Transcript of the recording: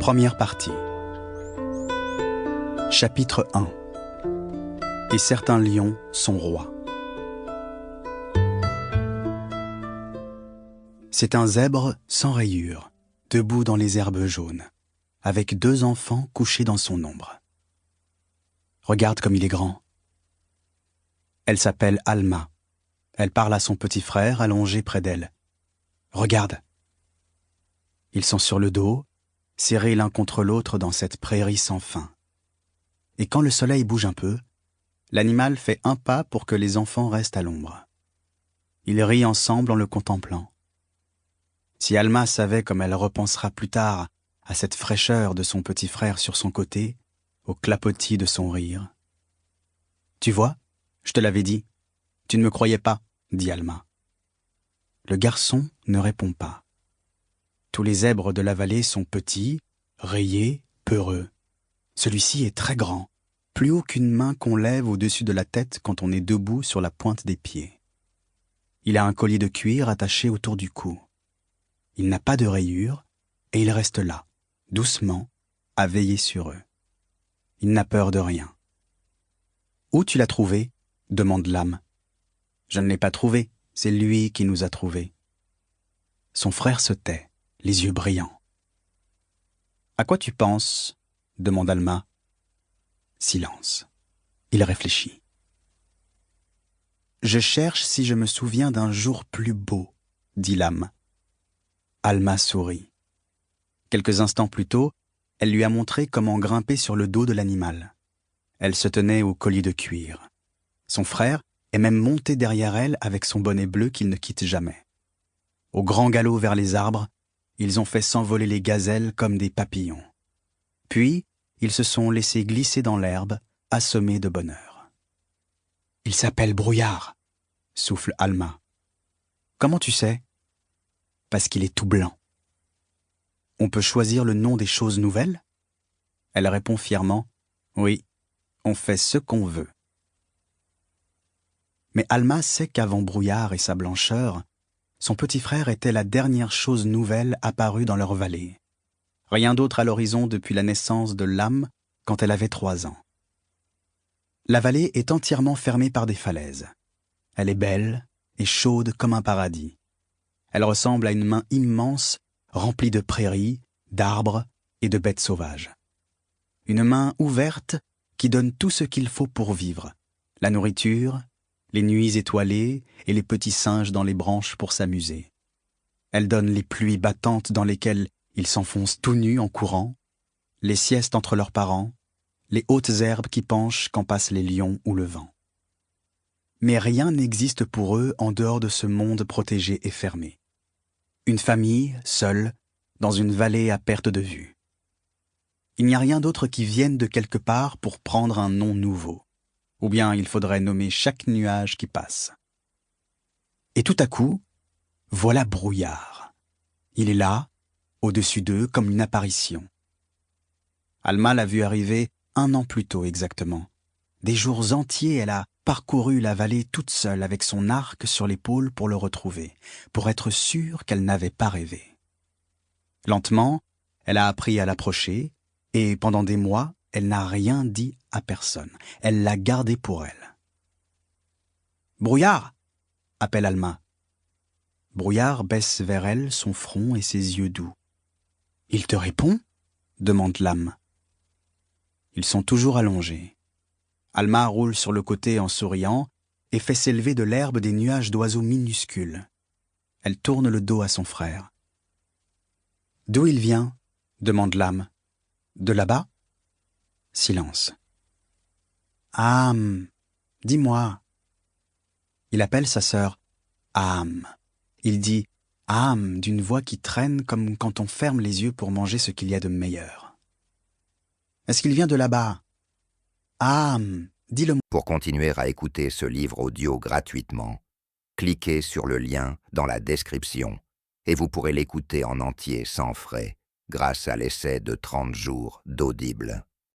Première partie. Chapitre 1. Et certains lions sont rois. C'est un zèbre sans rayures, debout dans les herbes jaunes, avec 2 enfants couchés dans son ombre. Regarde comme il est grand. Elle s'appelle Alma. Elle parle à son petit frère allongé près d'elle. Regarde. Ils sont sur le dos, serrés l'un contre l'autre dans cette prairie sans fin. Et quand le soleil bouge un peu, l'animal fait un pas pour que les enfants restent à l'ombre. Ils rient ensemble en le contemplant. Si Alma savait comme elle repensera plus tard à cette fraîcheur de son petit frère sur son côté, au clapotis de son rire. « Tu vois, je te l'avais dit. Tu ne me croyais pas, » dit Alma. Le garçon ne répond pas. Tous les zèbres de la vallée sont petits, rayés, peureux. Celui-ci est très grand, plus haut qu'une main qu'on lève au-dessus de la tête quand on est debout sur la pointe des pieds. Il a un collier de cuir attaché autour du cou. Il n'a pas de rayures et il reste là, doucement, à veiller sur eux. Il n'a peur de rien. « Où tu l'as trouvé ?» demande l'âme. « Je ne l'ai pas trouvé, c'est lui qui nous a trouvés. » Son frère se tait, les yeux brillants. « À quoi tu penses ?» demande Alma. Silence. Il réfléchit. « Je cherche si je me souviens d'un jour plus beau, » dit l'âme. Alma sourit. Quelques instants plus tôt, elle lui a montré comment grimper sur le dos de l'animal. Elle se tenait au collier de cuir. Son frère est même monté derrière elle avec son bonnet bleu qu'il ne quitte jamais. Au grand galop vers les arbres, ils ont fait s'envoler les gazelles comme des papillons. Puis, ils se sont laissés glisser dans l'herbe, assommés de bonheur. « Il s'appelle Brouillard », souffle Alma. « Comment tu sais ?»« Parce qu'il est tout blanc. »« On peut choisir le nom des choses nouvelles ?» Elle répond fièrement « Oui, on fait ce qu'on veut. » Mais Alma sait qu'avant Brouillard et sa blancheur, son petit frère était la dernière chose nouvelle apparue dans leur vallée. Rien d'autre à l'horizon depuis la naissance de l'âme quand elle avait 3 ans. La vallée est entièrement fermée par des falaises. Elle est belle et chaude comme un paradis. Elle ressemble à une main immense remplie de prairies, d'arbres et de bêtes sauvages. Une main ouverte qui donne tout ce qu'il faut pour vivre. La nourriture, les nuits étoilées et les petits singes dans les branches pour s'amuser. Elle donne les pluies battantes dans lesquelles ils s'enfoncent tout nus en courant, les siestes entre leurs parents, les hautes herbes qui penchent quand passent les lions ou le vent. Mais rien n'existe pour eux en dehors de ce monde protégé et fermé. Une famille, seule, dans une vallée à perte de vue. Il n'y a rien d'autre qui vienne de quelque part pour prendre un nom nouveau. Ou bien il faudrait nommer chaque nuage qui passe. Et tout à coup, voilà Brouillard. Il est là, au-dessus d'eux, comme une apparition. Alma l'a vu arriver 1 an plus tôt exactement. Des jours entiers, elle a parcouru la vallée toute seule avec son arc sur l'épaule pour le retrouver, pour être sûre qu'elle n'avait pas rêvé. Lentement, elle a appris à l'approcher, et pendant des mois, elle n'a rien dit à personne. Elle l'a gardé pour elle. « Brouillard !» appelle Alma. Brouillard baisse vers elle son front et ses yeux doux. « Il te répond ?» demande l'âme. Ils sont toujours allongés. Alma roule sur le côté en souriant et fait s'élever de l'herbe des nuages d'oiseaux minuscules. Elle tourne le dos à son frère. « D'où il vient ?» demande l'âme. « De là-bas ?» Silence. « Âme, dis-moi. » Il appelle sa sœur « âme ». Il dit « âme » d'une voix qui traîne comme quand on ferme les yeux pour manger ce qu'il y a de meilleur. « Est-ce qu'il vient de là-bas ?»« Âme, dis-le-moi. » Pour continuer à écouter ce livre audio gratuitement, cliquez sur le lien dans la description et vous pourrez l'écouter en entier sans frais grâce à l'essai de 30 jours d'Audible.